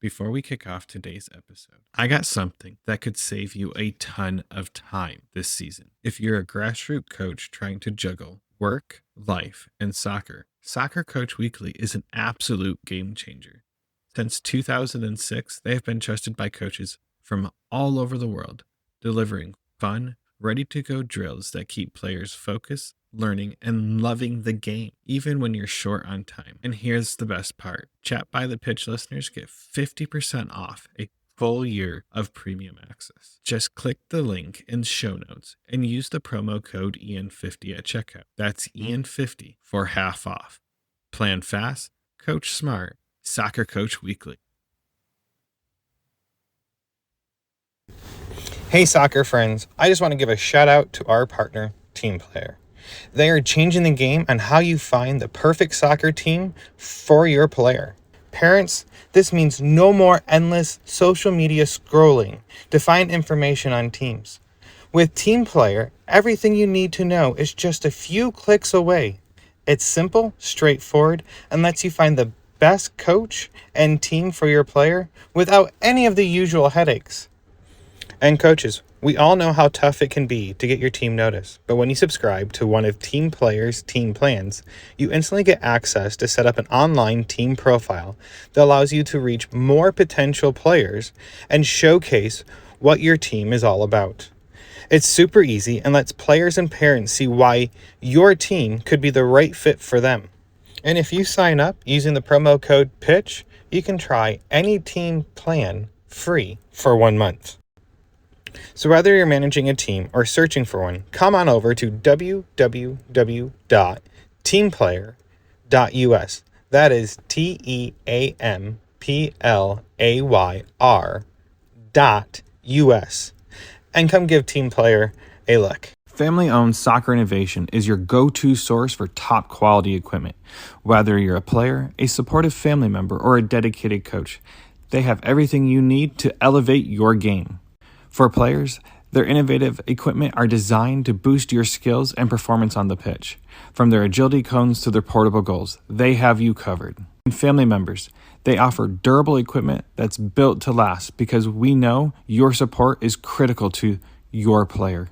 Before we kick off today's episode, I got something that could save you a ton of time this season. If you're a grassroots coach trying to juggle work, life, and soccer, Soccer Coach Weekly is an absolute game changer. Since 2006, they have been trusted by coaches from all over the world, delivering fun, ready-to-go drills that keep players focused, learning, and loving the game, even when you're short on time. And here's the best part. Chat by the Pitch listeners get 50% off a full year of premium access. Just click the link in show notes and use the promo code IAN50 at checkout. That's IAN50 for half off. Plan fast, coach smart, Soccer Coach Weekly. Hey soccer friends, I just want to give a shout out to our partner, Team Player. They are changing the game on how you find the perfect soccer team for your player. Parents, this means no more endless social media scrolling to find information on teams. With Team Player, everything you need to know is just a few clicks away. It's simple, straightforward, and lets you find the best coach and team for your player without any of the usual headaches. And coaches, we all know how tough it can be to get your team noticed, but when you subscribe to one of Team Player's team plans, you instantly get access to set up an online team profile that allows you to reach more potential players and showcase what your team is all about. It's super easy and lets players and parents see why your team could be the right fit for them. And if you sign up using the promo code PITCH, you can try any team plan free for 1 month. So whether you're managing a team or searching for one, come on over to www.teamplayer.us. That is TEAMPLAYR.US. And come give Team Player a look. Family-owned Soccer Innovation is your go-to source for top quality equipment. Whether you're a player, a supportive family member, or a dedicated coach, they have everything you need to elevate your game. For players, their innovative equipment are designed to boost your skills and performance on the pitch. From their agility cones to their portable goals, they have you covered. And family members, they offer durable equipment that's built to last because we know your support is critical to your player.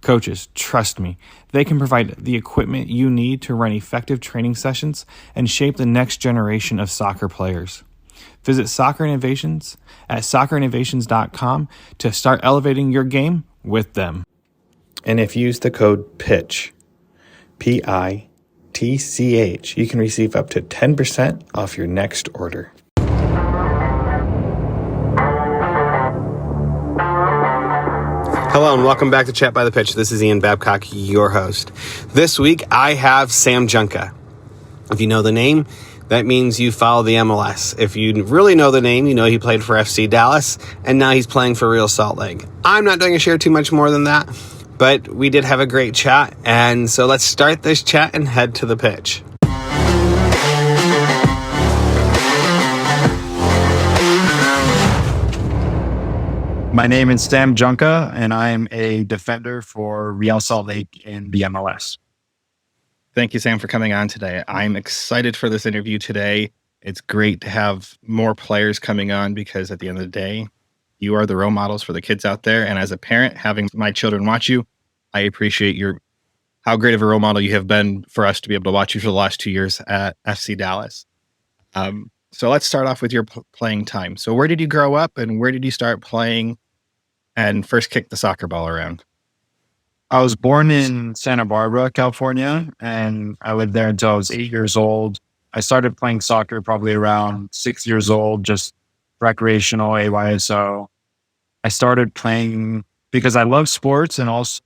Coaches, trust me, they can provide the equipment you need to run effective training sessions and shape the next generation of soccer players. Visit Soccer Innovations at soccerinnovations.com to start elevating your game with them. And if you use the code PITCH, PITCH, you can receive up to 10% off your next order. Hello and welcome back to Chat by the Pitch. This is Ian Babcock, your host. This week I have Sam Junqua. If you know the name, that means you follow the MLS. If you really know the name, you know he played for FC Dallas, and now he's playing for Real Salt Lake. I'm not going to share too much more than that, but we did have a great chat, and so let's start this chat and head to the pitch. My name is Sam Junqua, and I am a defender for Real Salt Lake in the MLS. Thank you, Sam, for coming on today. I'm excited for this interview today. It's great to have more players coming on because at the end of the day, you are the role models for the kids out there. And as a parent, having my children watch you, I appreciate how great of a role model you have been for us to be able to watch you for the last 2 years at FC Dallas. So let's start off with your playing time. So where did you grow up and where did you start playing and first kick the soccer ball around? I was born in Santa Barbara, California, and I lived there until I was 8 years old. I started playing soccer probably around 6 years old, just recreational, AYSO. I started playing because I love sports and also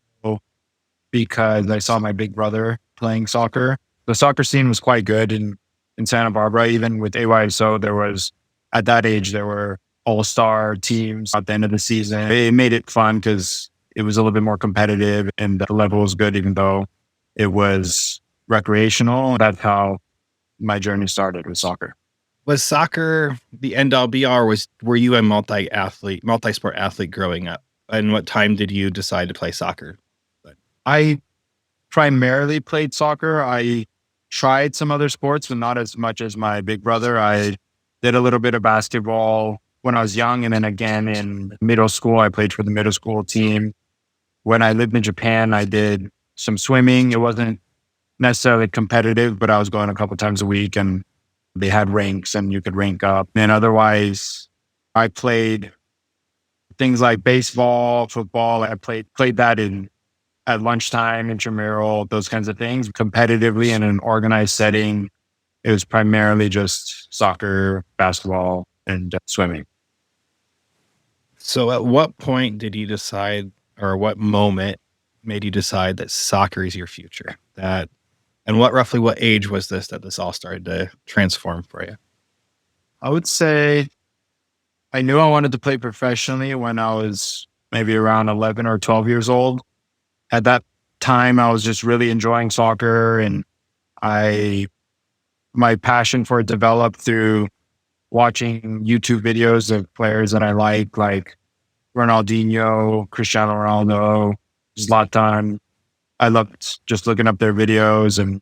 because I saw my big brother playing soccer. The soccer scene was quite good in Santa Barbara. Even with AYSO, at that age, there were all-star teams at the end of the season. It made it fun because it was a little bit more competitive and the level was good, even though it was recreational. That's how my journey started with soccer. Was soccer the end all be all, or were you a multi-sport athlete growing up? And what time did you decide to play soccer? I primarily played soccer. I tried some other sports, but not as much as my big brother. I did a little bit of basketball when I was young. And then again in middle school, I played for the middle school team. When I lived in Japan, I did some swimming. It wasn't necessarily competitive, but I was going a couple times a week and they had ranks and you could rank up. And otherwise, I played things like baseball, football. I played that at lunchtime, intramural, those kinds of things, competitively in an organized setting. It was primarily just soccer, basketball, and swimming. So at what point did you decide, or what moment made you decide that soccer is your future? And what age was that this all started to transform for you? I would say I knew I wanted to play professionally when I was maybe around 11 or 12 years old. At that time, I was just really enjoying soccer, and my passion for it developed through watching YouTube videos of players that I like Ronaldinho, Cristiano Ronaldo, Zlatan. I loved just looking up their videos and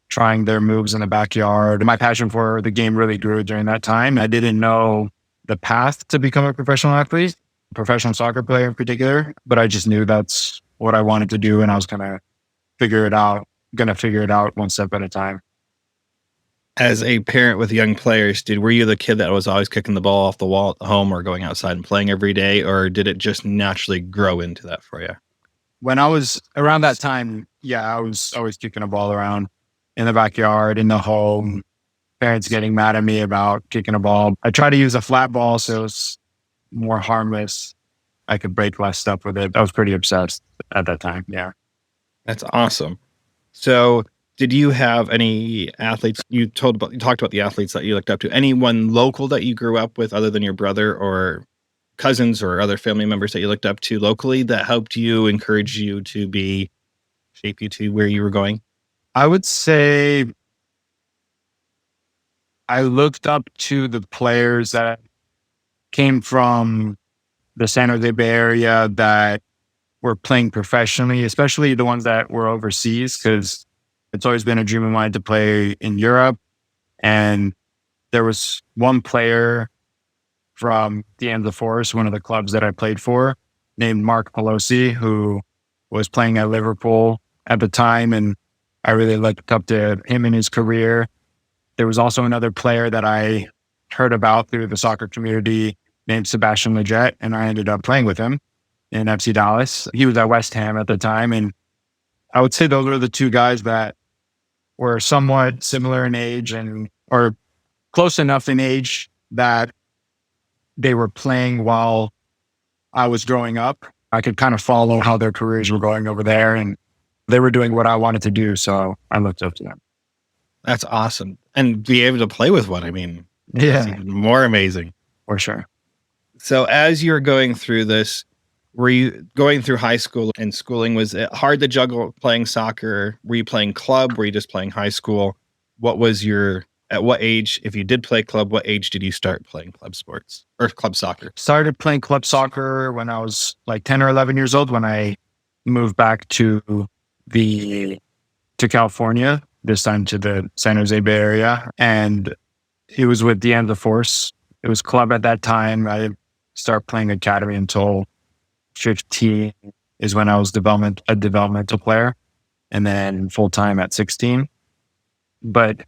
trying their moves in the backyard. My passion for the game really grew during that time. I didn't know the path to become a professional athlete, professional soccer player in particular, but I just knew that's what I wanted to do, and I was gonna figure it out one step at a time. As a parent with young players, were you the kid that was always kicking the ball off the wall at home or going outside and playing every day, or did it just naturally grow into that for you? When I was around that time, yeah, I was always kicking a ball around in the backyard, in the home, parents getting mad at me about kicking a ball. I tried to use a flat ball so it was more harmless. I could break less stuff with it. I was pretty obsessed at that time. Yeah. That's awesome. So, did you have any athletes you talked about the athletes that you looked up to? Anyone local that you grew up with other than your brother, or cousins or other family members that you looked up to locally that helped you, encourage you to shape you to where you were going? I would say I looked up to the players that came from the San Jose Bay Area that were playing professionally, especially the ones that were overseas, because it's always been a dream of mine to play in Europe. And there was one player from the end of the Forest, one of the clubs that I played for, named Mark Pelosi, who was playing at Liverpool at the time. And I really looked up to him in his career. There was also another player that I heard about through the soccer community named Sebastian Lletget, and I ended up playing with him in FC Dallas. He was at West Ham at the time. And I would say those were the two guys that were somewhat similar in age or close enough in age that they were playing while I was growing up. I could kind of follow how their careers were going over there, and they were doing what I wanted to do. So I looked up to them. That's awesome. And be able to play with one, that's Yeah, even more amazing. for sure. So as you're going through this, were you going through high school and schooling? Was it hard to juggle playing soccer? Were you playing club? Were you just playing high school? At what age, if you did play club, what age did you start playing club sports or club soccer? Started playing club soccer when I was like 10 or 11 years old, when I moved back to California, this time to the San Jose Bay Area. And it was with the end of the Force. It was club at that time. I didn't start playing academy until 15 is when I was a developmental player, and then full time at 16. But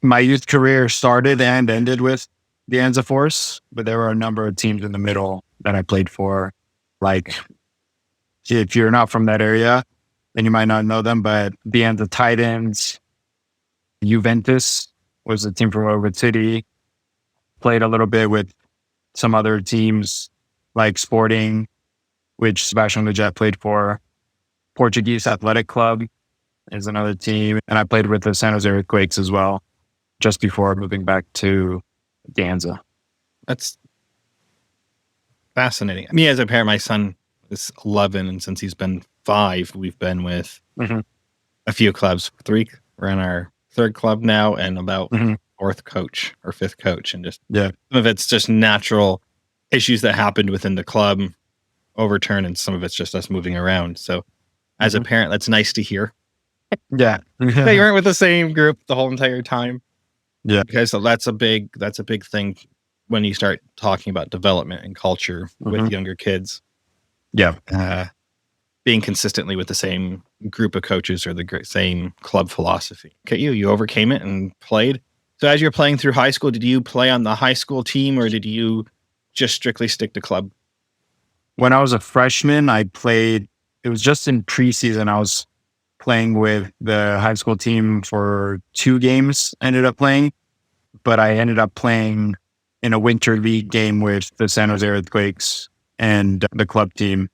my youth career started and ended with the Anza Force, but there were a number of teams in the middle that I played for. Like, if you're not from that area, then you might not know them, but the Anza Titans, Juventus was a team from Overwood City. Played a little bit with some other teams like Sporting, which Sebastian Lletget played for. Portuguese Athletic Club is another team. And I played with the San Jose Earthquakes as well, just before moving back to Danza. That's fascinating. Me as a parent, my son is 11, and since he's been 5, we've been with a few clubs. 3, we're in our 3rd club now, and about 4th coach or 5th coach. And just some of it's just natural issues that happened within the club overturn, and some of it's just us moving around. So as a parent, that's nice to hear. Yeah. That you weren't with the same group the whole entire time. Yeah. Okay, so that's a big thing when you start talking about development and culture with younger kids. Yeah. Being consistently with the same group of coaches or the same club philosophy. Okay, you overcame it and played. So as you're playing through high school, did you play on the high school team or did you just strictly stick to club? When I was a freshman, I played, it was just in preseason. I was playing with the high school team for 2 games, ended up playing, but I ended up playing in a winter league game with the San Jose Earthquakes and the club team.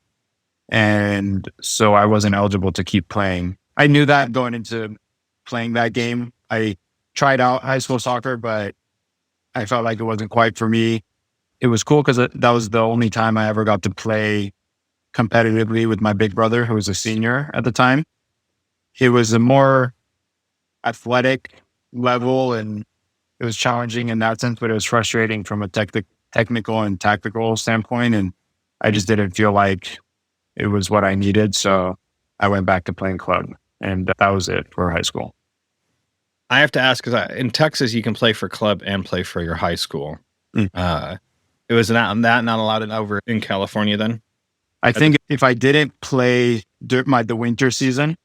And so I wasn't eligible to keep playing. I knew that going into playing that game. I tried out high school soccer, but I felt like it wasn't quite for me. It was cool because that was the only time I ever got to play competitively with my big brother, who was a senior at the time. It was a more athletic level and it was challenging in that sense, but it was frustrating from a technical and tactical standpoint. And I just didn't feel like it was what I needed. So I went back to playing club and that was it for high school. I have to ask, because in Texas, you can play for club and play for your high school. It was not allowed over in California then? I think if I didn't play the winter season,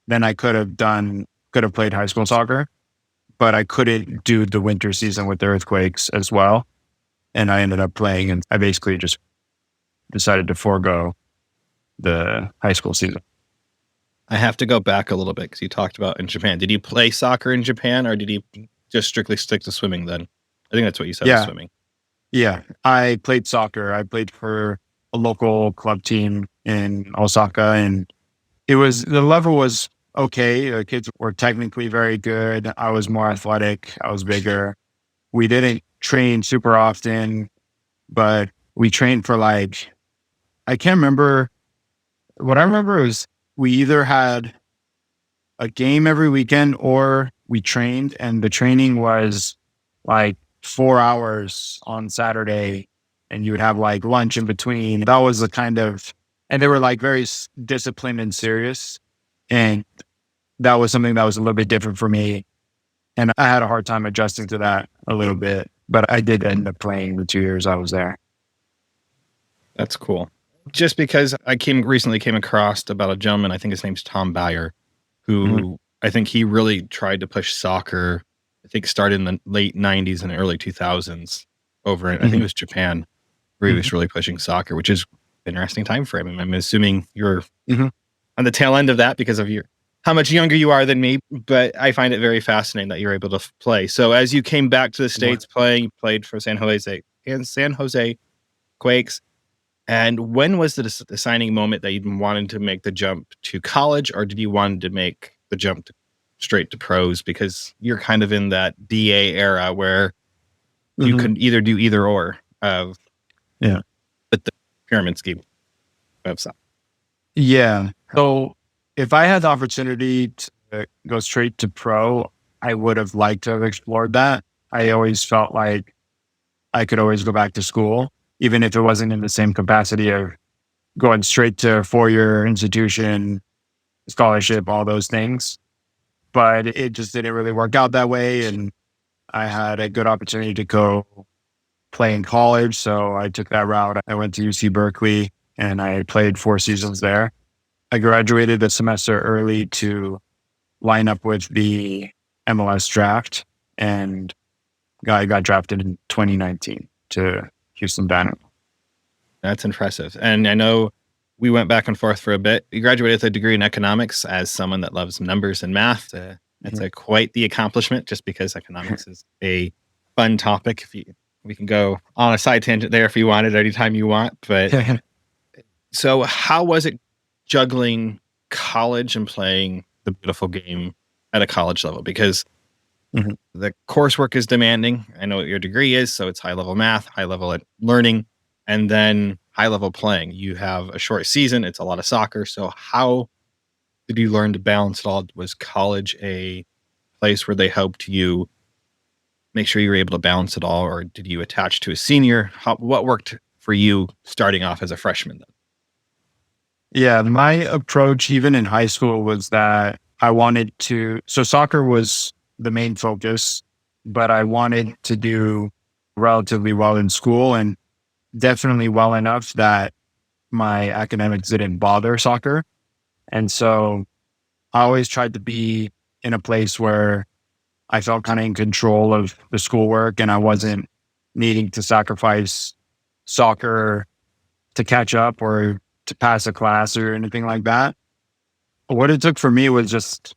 then I could have played high school soccer, but I couldn't do the winter season with the Earthquakes as well. And I ended up playing and I basically just decided to forego the high school season. I have to go back a little bit because you talked about in Japan. Did you play soccer in Japan or did you just strictly stick to swimming then? I think that's what you said, Yeah. swimming. Yeah, I played soccer. I played for a local club team in Osaka and the level was okay. The kids were technically very good. I was more athletic. I was bigger. We didn't train super often, but we trained for I can't remember. What I remember is we either had a game every weekend or we trained, and the training was 4 hours on Saturday and you would have lunch in between. That was the kind of, and they were very disciplined and serious. And that was something that was a little bit different for me. And I had a hard time adjusting to that a little bit, but I did end up playing the 2 years I was there. That's cool. Just because I recently came across about a gentleman, I think his name's Tom Bayer, who I think he really tried to push soccer. I think started in the late 90s and early 2000s over in, I think it was Japan, where he was really pushing soccer, which is an interesting time frame. And I'm assuming you're on the tail end of that because of how much younger you are than me, but I find it very fascinating that you're able to play. So as you came back to the States played for San Jose Quakes. And when was the deciding moment that you wanted to make the jump to college, or did you want to make the jump straight to pros? Because you're kind of in that DA era where you can either do either or of but the pyramid scheme of soccer. Yeah. So if I had the opportunity to go straight to pro, I would have liked to have explored that. I always felt like I could always go back to school, even if it wasn't in the same capacity of going straight to a 4-year institution, scholarship, all those things. But it just didn't really work out that way. And I had a good opportunity to go play in college. So I took that route. I went to UC Berkeley and I played 4 seasons there. I graduated a semester early to line up with the MLS draft, and I got drafted in 2019 to Houston Dynamo. That's impressive. And I know we went back and forth for a bit. You graduated with a degree in economics. As someone that loves numbers and math, that's quite the accomplishment, just because economics is a fun topic. We can go on a side tangent there if you want it anytime you want. But so how was it juggling college and playing the beautiful game at a college level? Because the coursework is demanding. I know what your degree is, so it's high level math, high level at learning, and then high level playing. You have a short season, it's a lot of soccer. So how did you learn to balance it all? Was college a place where they helped you make sure you were able to balance it all, or did you attach to a senior? What worked for you starting off as a freshman then? Yeah, my approach even in high school was that I wanted to, so soccer was the main focus, but I wanted to do relatively well in school and definitely well enough that my academics didn't bother soccer. And so I always tried to be in a place where I felt kind of in control of the schoolwork and I wasn't needing to sacrifice soccer to catch up or to pass a class or anything like that. What it took for me was just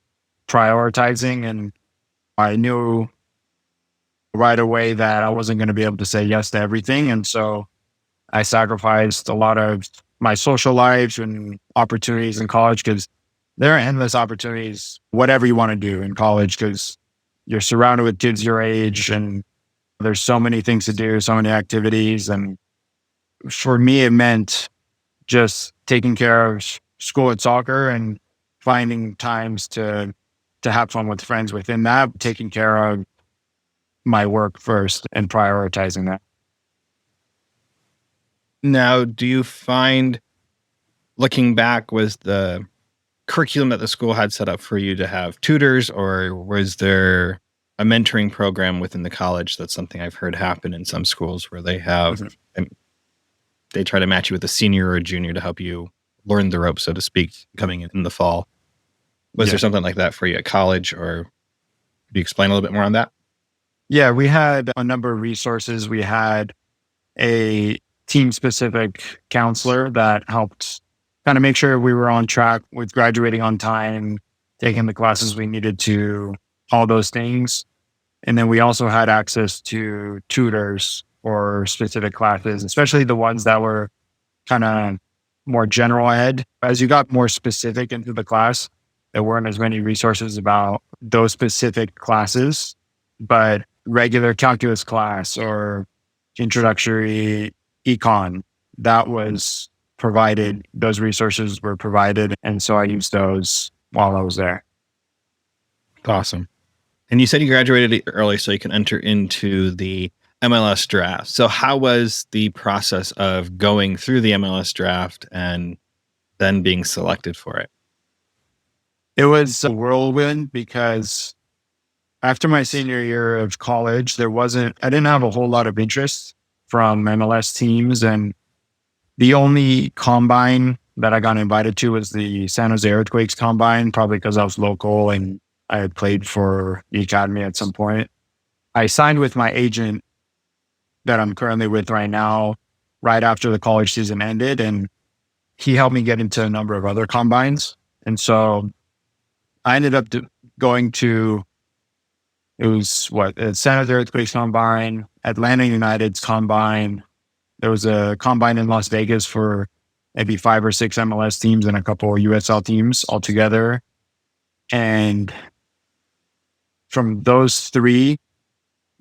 prioritizing, and I knew right away that I wasn't going to be able to say yes to everything. And so I sacrificed a lot of my social life and opportunities in college because there are endless opportunities, whatever you want to do in college, because you're surrounded with kids your age and there's so many things to do, so many activities. And for me, it meant just taking care of school and soccer and finding times to have fun with friends within that, taking care of my work first and prioritizing that. Now, do you find, looking back, was the curriculum that the school had set up for you to have tutors, or was there a mentoring program within the college? That's something I've heard happen in some schools where they have, and they try to match you with a senior or a junior to help you learn the ropes, so to speak, coming in the fall. Was there something like that for you at college, or could you explain a little bit more on that? Yeah, we had a number of resources. We had a team specific counselor that helped kind of make sure we were on track with graduating on time, taking the classes we needed to, all those things. And then we also had access to tutors for specific classes, especially the ones that were kind of more general ed. As you got more specific into the class, there weren't as many resources about those specific classes, but regular calculus class or introductory econ, that was provided. Those resources were provided. And so I used those while I was there. Awesome. And you said you graduated early so you can enter into the MLS draft. So how was the process of going through the MLS draft and then being selected for it? It was a whirlwind because after my senior year of college, I didn't have a whole lot of interest from MLS teams. And the only combine that I got invited to was the San Jose Earthquakes combine, probably because I was local and I had played for the academy at some point. I signed with my agent that I'm currently with right now, right after the college season ended. And he helped me get into a number of other combines. And so I ended up going to, it was San Jose Earthquakes combine, Atlanta United's combine. There was a combine in Las Vegas for maybe 5 or 6 MLS teams and a couple of USL teams altogether. And from those 3,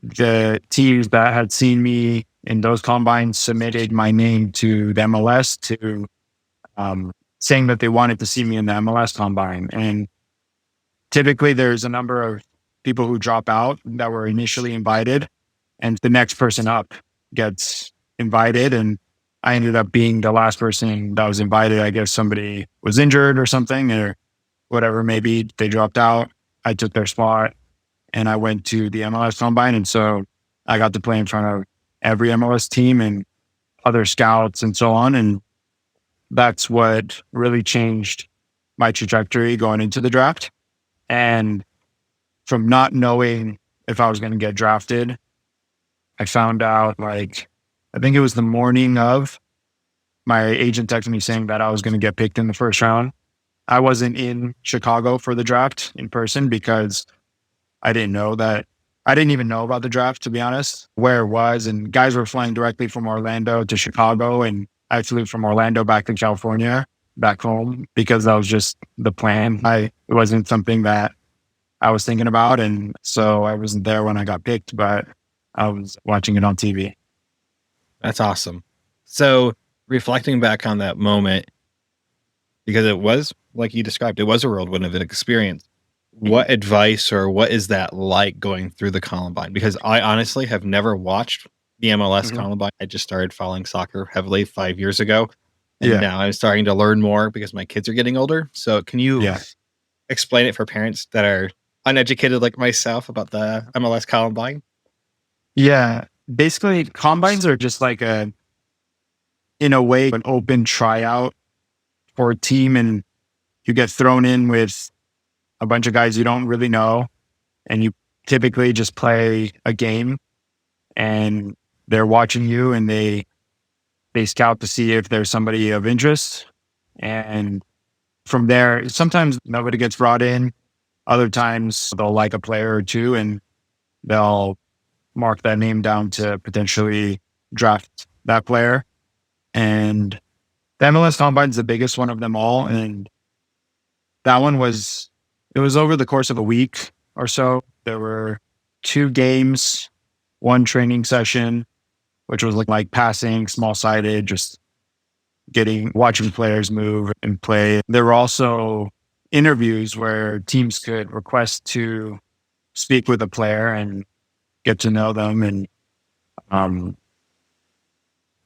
the teams that had seen me in those combines submitted my name to the MLS to saying that they wanted to see me in the MLS combine. And typically there's a number of people who drop out that were initially invited, and the next person up gets invited. And I ended up being the last person that was invited. I guess somebody was injured or something or whatever, maybe they dropped out. I took their spot and I went to the MLS combine. And so I got to play in front of every MLS team and other scouts and so on. And that's what really changed my trajectory going into the draft. And from not knowing if I was going to get drafted, I found out I think it was the morning of, my agent texted me saying that I was going to get picked in the first round. I wasn't in Chicago for the draft in person because I didn't even know about the draft, to be honest, where it was. And guys were flying directly from Orlando to Chicago. And I flew from Orlando back to California, back home, because that was just the plan. It wasn't something that I was thinking about. And so I wasn't there when I got picked, but I was watching it on TV. That's awesome. So reflecting back on that moment, because it was, like you described, it was a whirlwind of an experience. What advice or what is that like going through the Columbine? Because I honestly have never watched the MLS Columbine. I just started following soccer heavily 5 years ago. And now I'm starting to learn more because my kids are getting older. So can you explain it for parents that are uneducated like myself about the MLS Columbine? Yeah. basically combines are just like in a way, an open tryout for a team, and you get thrown in with a bunch of guys you don't really know, and you typically just play a game, and they're watching you, and they scout to see if there's somebody of interest. And from there, sometimes nobody gets brought in. Other times they'll like a player or two and they'll mark that name down to potentially draft that player. And the MLS Combine is the biggest one of them all. And that one it was over the course of a week or so. There were 2 games, 1 training session, which was like passing, small sided, just watching players move and play. There were also interviews where teams could request to speak with a player and get to know them. And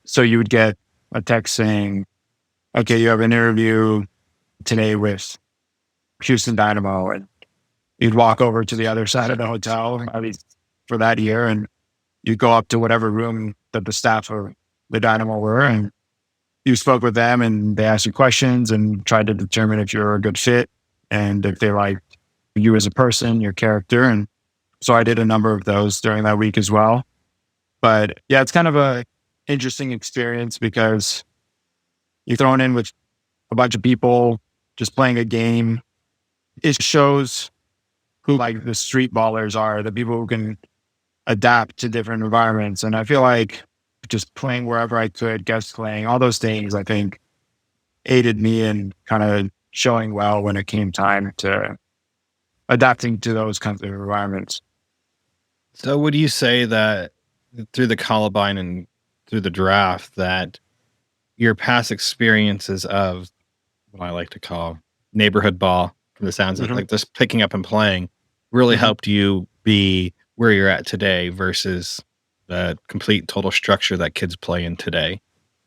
so you would get a text saying, okay, you have an interview today with Houston Dynamo. And you'd walk over to the other side of the hotel, at least for that year, and you'd go up to whatever room that the staff of the Dynamo were, and you spoke with them, and they asked you questions and tried to determine if you're a good fit and if they liked you as a person, your character. And so I did a number of those during that week as well. But yeah, it's kind of a interesting experience because you're thrown in with a bunch of people just playing a game. It shows who like the street ballers are, the people who can adapt to different environments. And I feel like just playing wherever I could, guest playing, all those things, I think aided me in kind of showing well when it came time to adapting to those kinds of environments. So would you say that through the Columbine and through the draft that your past experiences of what I like to call neighborhood ball, from the sounds of it, like just picking up and playing, really helped you be where you're at today versus the complete total structure that kids play in today?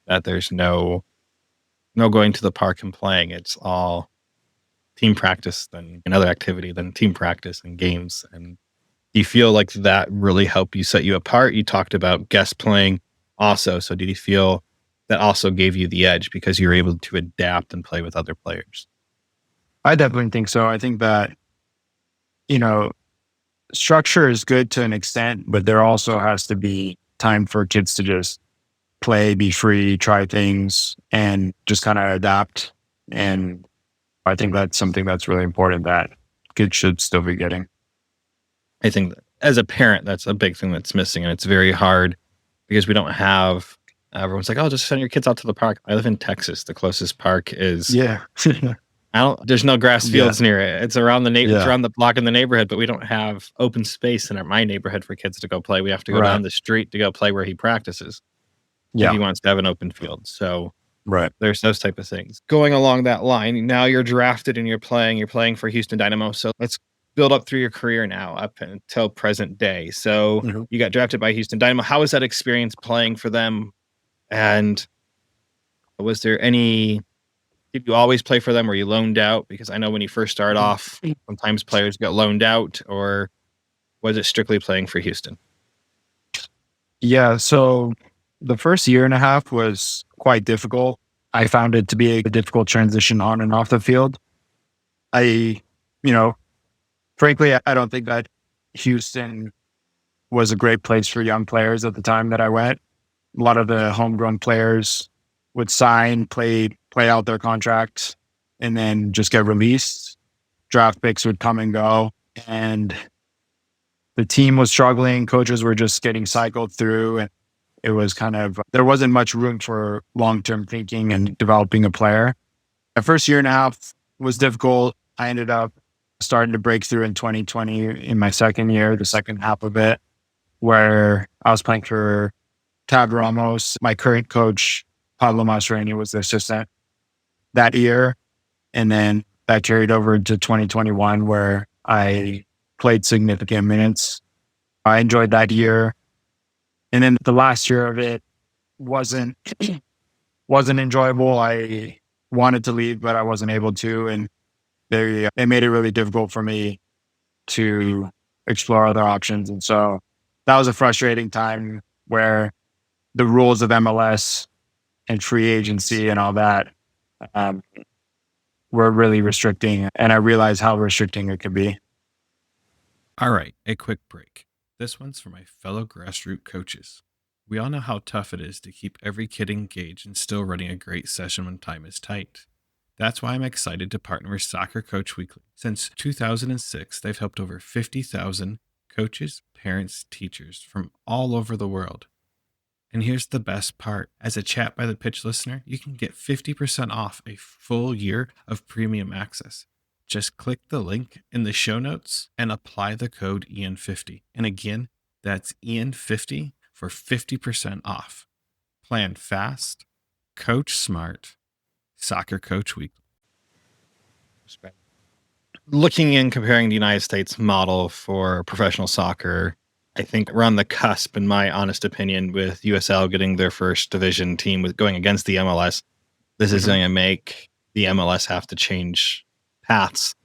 That there's no going to the park and playing. It's all team practice, then another activity, then team practice and games. And do you feel like that really helped you set you apart? You talked about guest playing also. So did you feel that also gave you the edge because you were able to adapt and play with other players? I definitely think so. I think that, structure is good to an extent, but there also has to be time for kids to just play, be free, try things, and just kind of adapt. And I think that's something that's really important that kids should still be getting. I think that as a parent, that's a big thing that's missing. And it's very hard because we don't have, everyone's like, oh, just send your kids out to the park. I live in Texas. The closest park is, there's no grass fields near it. It's around it's around the block in the neighborhood, but we don't have open space in my neighborhood for kids to go play. We have to go down the street to go play where he practices. If he wants to have an open field. So there's those type of things. Going along that line, now you're drafted and you're playing for Houston Dynamo. So let's build up through your career now up until present day. So you got drafted by Houston Dynamo. How was that experience playing for them? And was there did you always play for them? Were you loaned out? Because I know when you first start off, sometimes players get loaned out, or was it strictly playing for Houston? Yeah. So the first year and a half was quite difficult. I found it to be a difficult transition on and off the field. Frankly, I don't think that Houston was a great place for young players at the time that I went. A lot of the homegrown players would sign, play out their contracts, and then just get released. Draft picks would come and go, and the team was struggling. Coaches were just getting cycled through, and it was there wasn't much room for long-term thinking and developing a player. The first year and a half was difficult. I ended up starting to break through in 2020 in my second year, the second half of it, where I was playing for Tab Ramos. My current coach, Pablo Mastroeni, was the assistant that year. And then that carried over to 2021, where I played significant minutes. I enjoyed that year. And then the last year of it wasn't enjoyable. I wanted to leave, but I wasn't able to. And they made it really difficult for me to explore other options. And so that was a frustrating time where the rules of MLS and free agency and all that were really restricting. And I realized how restricting it could be. All right, a quick break. This one's for my fellow grassroots coaches. We all know how tough it is to keep every kid engaged and still running a great session when time is tight. That's why I'm excited to partner with Soccer Coach Weekly. Since 2006, they've helped over 50,000 coaches, parents, teachers from all over the world. And here's the best part. As a Chat by the Pitch listener, you can get 50% off a full year of premium access. Just click the link in the show notes and apply the code Ian50. And again, that's Ian50 for 50% off. Plan fast, coach smart, Soccer Coach Week. Looking and comparing the United States model for professional soccer, I think we're on the cusp, in my honest opinion, with USL getting their first division team with going against the MLS. This is going to make the MLS have to change paths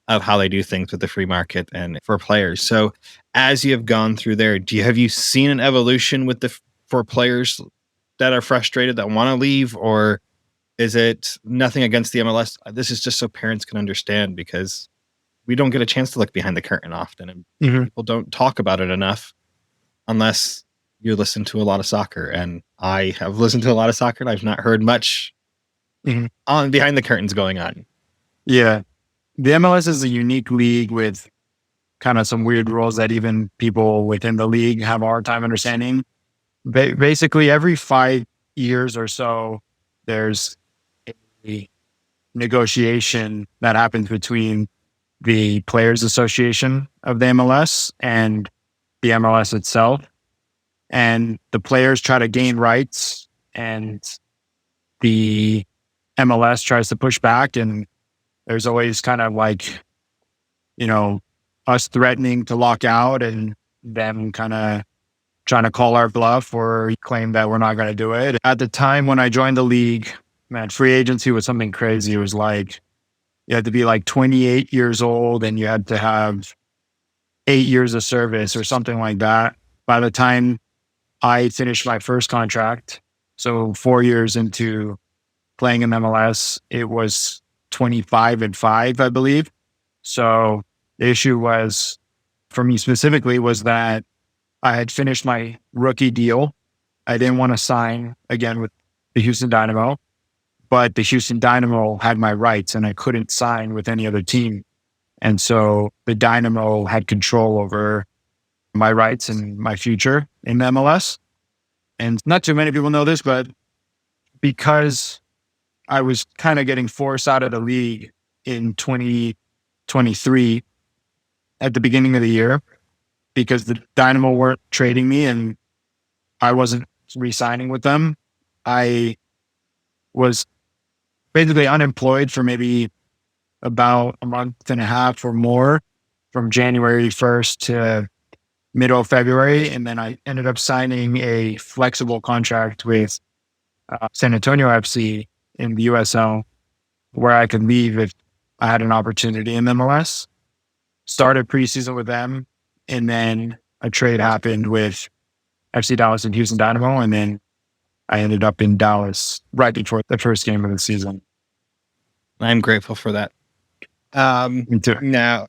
of how they do things with the free market and for players. So as you have gone through there, have you seen an evolution for players that are frustrated, that want to leave, or is it nothing against the MLS? This is just so parents can understand, because we don't get a chance to look behind the curtain often, and people don't talk about it enough unless you listen to a lot of soccer. And I have listened to a lot of soccer, and I've not heard much on behind the curtains going on. Yeah. The MLS is a unique league with kind of some weird rules that even people within the league have a hard time understanding. Basically, every 5 years or so, there's a negotiation that happens between the Players Association of the MLS and the MLS itself. And the players try to gain rights, and the MLS tries to push back. And there's always kind of like, us threatening to lock out and them kind of trying to call our bluff or claim that we're not going to do it. At the time when I joined the league, man, free agency was something crazy. It was like, you had to be like 28 years old and you had to have 8 years of service or something like that. By the time I finished my first contract, so 4 years into playing in MLS, it was 25 and 5, I believe. So the issue was, for me specifically, was that I had finished my rookie deal. I didn't want to sign again with the Houston Dynamo, but the Houston Dynamo had my rights and I couldn't sign with any other team. And so the Dynamo had control over my rights and my future in MLS. And not too many people know this, but because I was kind of getting forced out of the league in 2023 at the beginning of the year, because the Dynamo weren't trading me and I wasn't re-signing with them, I was basically unemployed for maybe about a month and a half or more, from January 1st to middle of February. And then I ended up signing a flexible contract with San Antonio FC in the USL, where I could leave if I had an opportunity in MLS. Started preseason with them, and then a trade happened with FC Dallas and Houston Dynamo, and then I ended up in Dallas right before the first game of the season. I'm grateful for that. Me too. Now,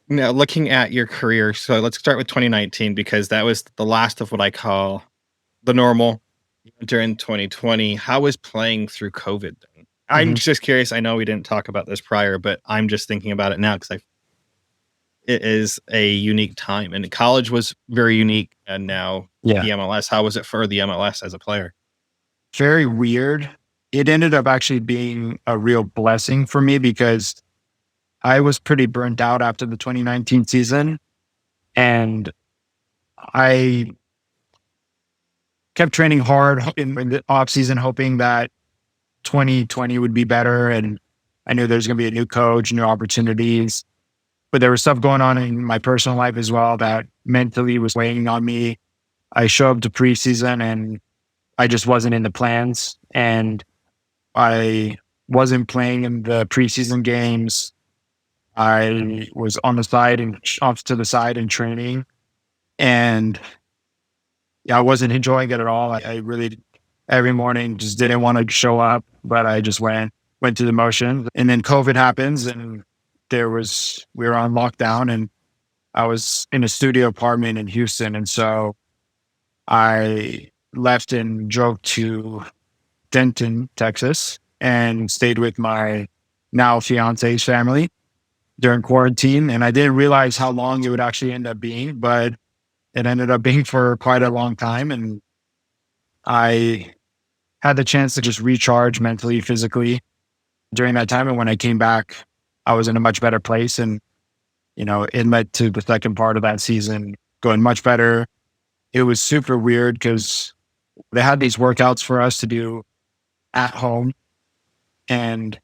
looking at your career, so let's start with 2019, because that was the last of what I call the normal. During 2020, how was playing through COVID then? I'm just curious. I know we didn't talk about this prior, but I'm just thinking about it now because it is a unique time, and college was very unique, and now the MLS. How was it for the MLS as a player? Very weird. It ended up actually being a real blessing for me, because I was pretty burnt out after the 2019 season, and I kept training hard in the off season, hoping that 2020 would be better. And I knew there's going to be a new coach, new opportunities, but there was stuff going on in my personal life as well that mentally was weighing on me. I show up to preseason and I just wasn't in the plans, and I wasn't playing in the preseason games. I was on the side and off to the side in training. And yeah, I wasn't enjoying it at all. I really, every morning just didn't want to show up, but I just went through the motions. And then COVID happens and we were on lockdown, and I was in a studio apartment in Houston. And so I left and drove to Denton, Texas, and stayed with my now fiance's family during quarantine. And I didn't realize how long it would actually end up being, but it ended up being for quite a long time. And I had the chance to just recharge mentally, physically during that time. And when I came back, I was in a much better place. And, it led to the second part of that season going much better. It was super weird because they had these workouts for us to do at home, and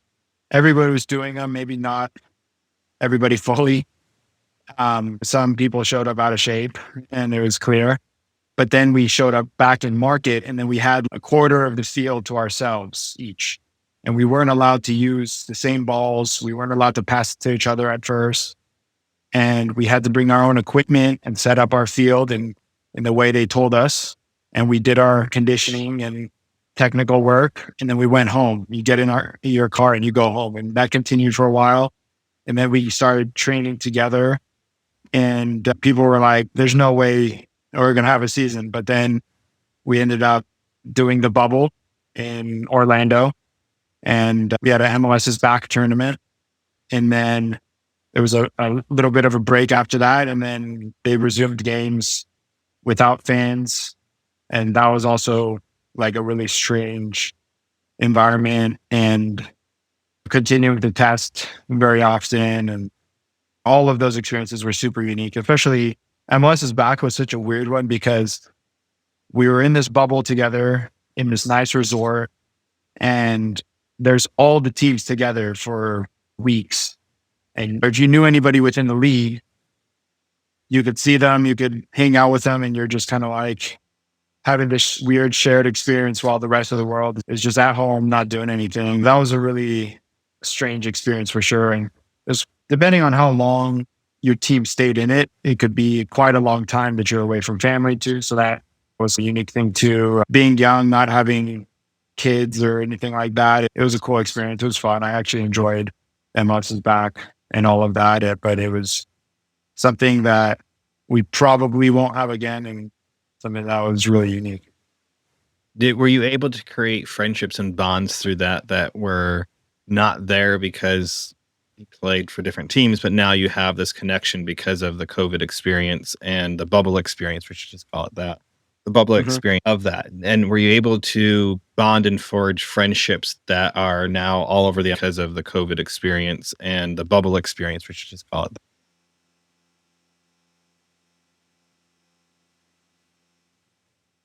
everybody was doing them, maybe not everybody fully. Some people showed up out of shape, and it was clear. But then we showed up back in market, and then we had a quarter of the field to ourselves each. And we weren't allowed to use the same balls. We weren't allowed to pass it to each other at first. And we had to bring our own equipment and set up our field in the way they told us. And we did our conditioning and technical work. And then we went home. You get in your car and you go home. And that continued for a while. And then we started training together. And people were like, there's no way we're going to have a season. But then we ended up doing the bubble in Orlando. And we had an MLS is back tournament. And then there was a little bit of a break after that. And then they resumed games without fans. And that was also like a really strange environment, and continuing to test very often. And all of those experiences were super unique, especially MLS is back was such a weird one because we were in this bubble together in this nice resort, and there's all the teams together for weeks. And if you knew anybody within the league, you could see them, you could hang out with them, and you're just kind of like having this weird shared experience while the rest of the world is just at home, not doing anything. That was a really strange experience for sure. And it's, depending on how long your team stayed in it, it could be quite a long time that you're away from family too. So that was a unique thing too. Being young, not having kids or anything like that, it was a cool experience. It was fun. I actually enjoyed MLS is back and all of that, but it was something that we probably won't have again, and something that was really unique. Were you able to create friendships and bonds through that were not there because you played for different teams, but now you have this connection because of the COVID experience and the bubble experience, we should just call it that, the bubble experience of that? And were you able to bond and forge friendships that are now all over because of the COVID experience and the bubble experience, we should just call it that?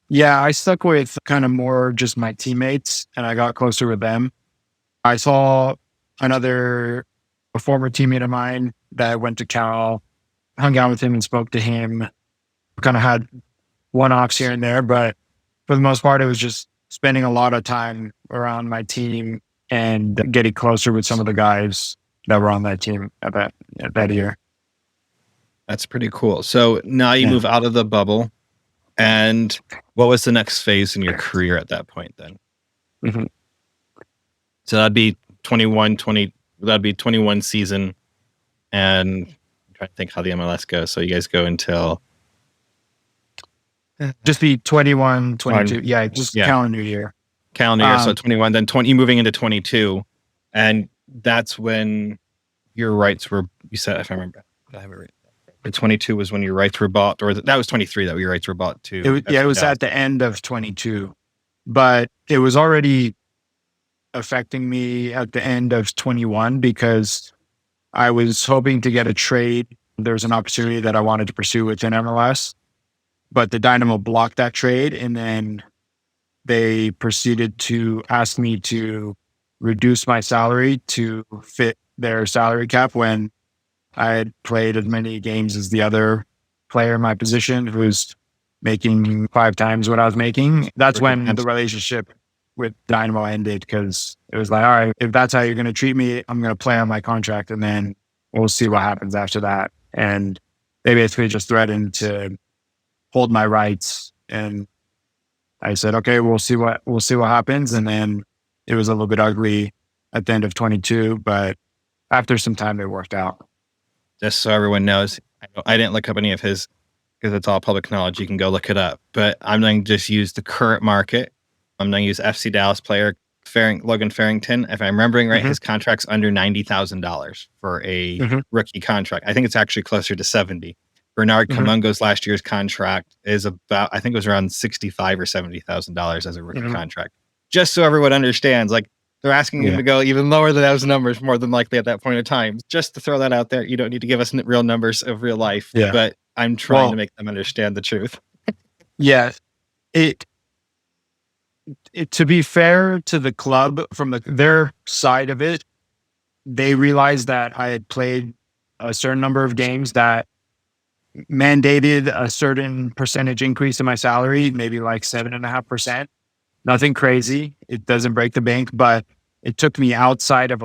Yeah, I stuck with kind of more just my teammates, and I got closer with them. I saw a former teammate of mine that went to Cal, hung out with him and spoke to him, kind of had one-offs here and there, but for the most part, it was just spending a lot of time around my team and getting closer with some of the guys that were on that team at that year. That's pretty cool. So now you move out of the bubble. And what was the next phase in your career at that point then? Mm-hmm. So that'd be 21 season. And I'm trying to think how the MLS goes. So you guys go until just be 21, 22. Yeah, just calendar year. So 21, then 20, moving into 22. And that's when your rights were, you said, if I remember, I have it right. The 22 was when your rights were bought, or that was 23 that your rights were bought too. It was at the end of 22, but it was already affecting me at the end of 21 because I was hoping to get a trade. There was an opportunity that I wanted to pursue within MLS, but the Dynamo blocked that trade, and then they proceeded to ask me to reduce my salary to fit their salary cap when I had played as many games as the other player in my position who's making 5 times what I was making. That's when the relationship with Dynamo ended, because it was like, all right, if that's how you're going to treat me, I'm going to play on my contract, and then we'll see what happens after that. And they basically just threatened to hold my rights. And I said, okay, we'll see what happens. And then it was a little bit ugly at the end of 22, but after some time, it worked out. Just so everyone knows, I didn't look up any of his because it's all public knowledge. You can go look it up. But I'm going to just use the current market. I'm going to use FC Dallas player Logan Farrington. If I'm remembering right, his contract's under $90,000 for a rookie contract. I think it's actually closer to 70. Bernard Kamungo's last year's contract is about, I think it was around $65,000 or $70,000 as a rookie contract. Just so everyone understands, like they're asking him to go even lower than those numbers more than likely at that point in time. Just to throw that out there, you don't need to give us real numbers of real life, but I'm trying to make them understand the truth. Yeah. To be fair to the club, from their side of it, they realized that I had played a certain number of games that mandated a certain percentage increase in my salary, maybe like 7.5%. Nothing crazy. It doesn't break the bank, but it took me outside of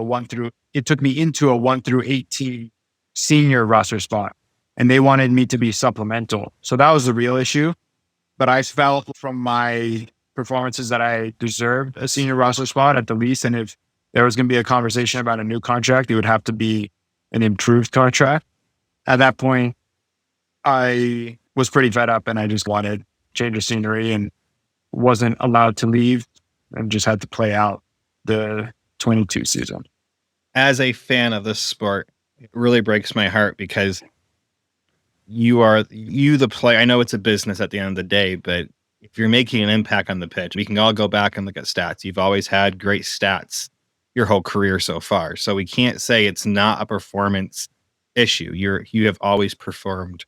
it took me into a 1 through 18 senior roster spot. And they wanted me to be supplemental. So that was the real issue. But I felt from my performances that I deserved a senior roster spot at the least. And if there was going to be a conversation about a new contract, it would have to be an improved contract. At that point, I was pretty fed up and I just wanted change of scenery and wasn't allowed to leave and just had to play out the 22 season. As a fan of this sport, it really breaks my heart because the player. I know it's a business at the end of the day, but if you're making an impact on the pitch, we can all go back and look at stats. You've always had great stats your whole career so far. So we can't say it's not a performance issue. You have always performed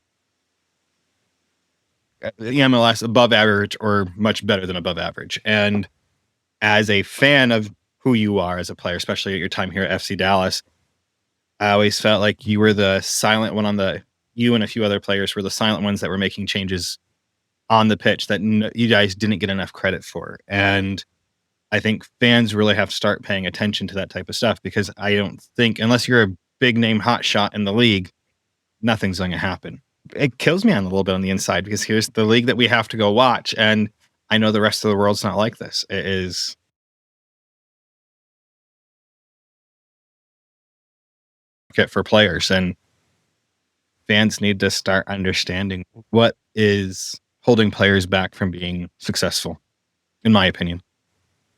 the MLS above average or much better than above average. And as a fan of who you are as a player, especially at your time here at FC Dallas, I always felt like you were the silent one you and a few other players were the silent ones that were making changes on the pitch that you guys didn't get enough credit for. And I think fans really have to start paying attention to that type of stuff because I don't think, unless you're a big name hot shot in the league, nothing's going to happen. It kills me a little bit on the inside because here's the league that we have to go watch. And I know the rest of the world's not like this. It is for players, and fans need to start understanding what is holding players back from being successful, in my opinion.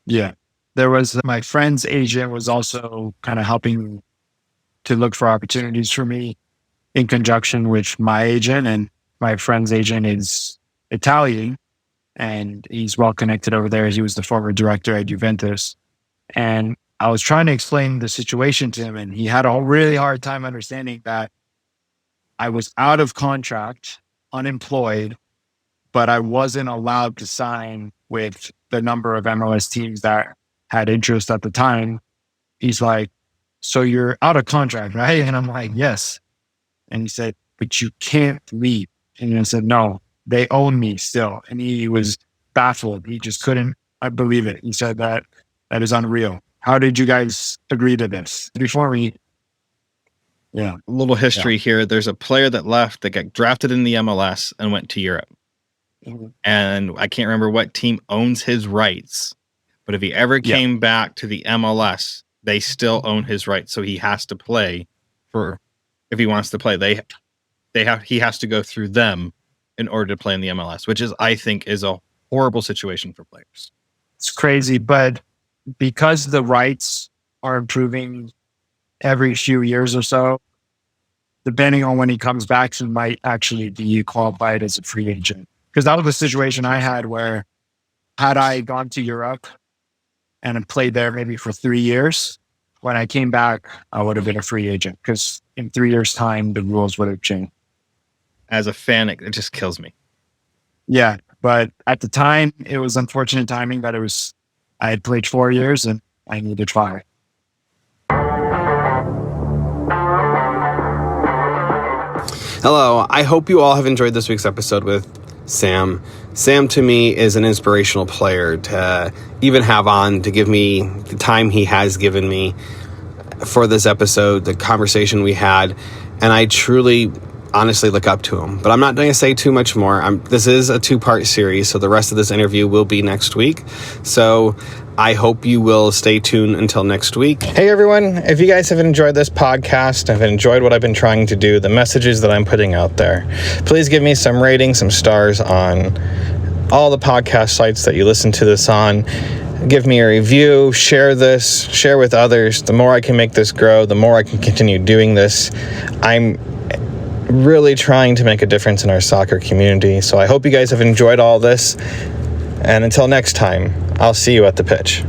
Yeah. There was my friend's agent was also kind of helping to look for opportunities for me in conjunction with my agent, and my friend's agent is Italian and he's well connected over there. He was the former director at Juventus. And I was trying to explain the situation to him and he had a really hard time understanding that I was out of contract, unemployed, but I wasn't allowed to sign with the number of MLS teams that had interest at the time. He's like, so you're out of contract, right? And I'm like, yes. And he said, but you can't leave. And I said, no, they own me still. And he was baffled. He just couldn't believe it. He said that is unreal. How did you guys agree to this? Before we... Yeah. A little history here. There's a player that left that got drafted in the MLS and went to Europe. And I can't remember what team owns his rights, but if he ever came back to the MLS, they still own his rights. So he has to play if he wants to play, he has to go through them in order to play in the MLS, which I think is a horrible situation for players. It's crazy, but because the rights are improving every few years or so, depending on when he comes back, he might actually be qualified as a free agent. Because that was the situation I had where had I gone to Europe and played there maybe for 3 years, when I came back, I would have been a free agent because in 3 years' time, the rules would have changed. As a fan, it just kills me. Yeah, but at the time, it was unfortunate timing that I had played 4 years and I needed 5. Hello, I hope you all have enjoyed this week's episode with Sam. Sam, to me, is an inspirational player to even have on, to give me the time he has given me for this episode, the conversation we had. And I honestly look up to him. But I'm not going to say too much more. This is a 2-part series, so the rest of this interview will be next week. So I hope you will stay tuned until next week. Hey everyone, if you guys have enjoyed this podcast, have enjoyed what I've been trying to do, the messages that I'm putting out there, please give me some ratings, some stars on all the podcast sites that you listen to this on. Give me a review, share this, share with others. The more I can make this grow, the more I can continue doing this. I'm really trying to make a difference in our soccer community. So I hope you guys have enjoyed all this. And until next time, I'll see you at the pitch.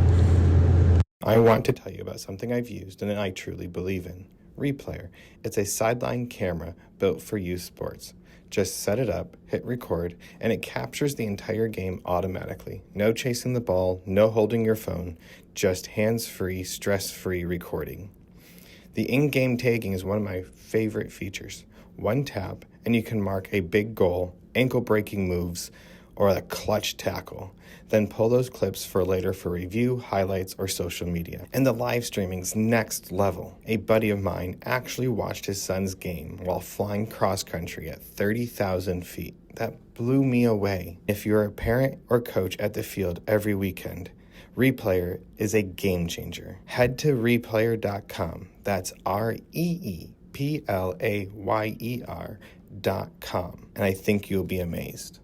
I want to tell you about something I've used and I truly believe in. Replayer. It's a sideline camera built for youth sports. Just set it up, hit record, and it captures the entire game automatically. No chasing the ball, no holding your phone, just hands-free, stress-free recording. The in-game tagging is one of my favorite features. One tap, and you can mark a big goal, ankle-breaking moves, or a clutch tackle. Then pull those clips for later for review, highlights, or social media. And the live streaming's next level. A buddy of mine actually watched his son's game while flying cross-country at 30,000 feet. That blew me away. If you're a parent or coach at the field every weekend, Replayer is a game changer. Head to replayer.com. That's REEPLAYER.com. And I think you'll be amazed.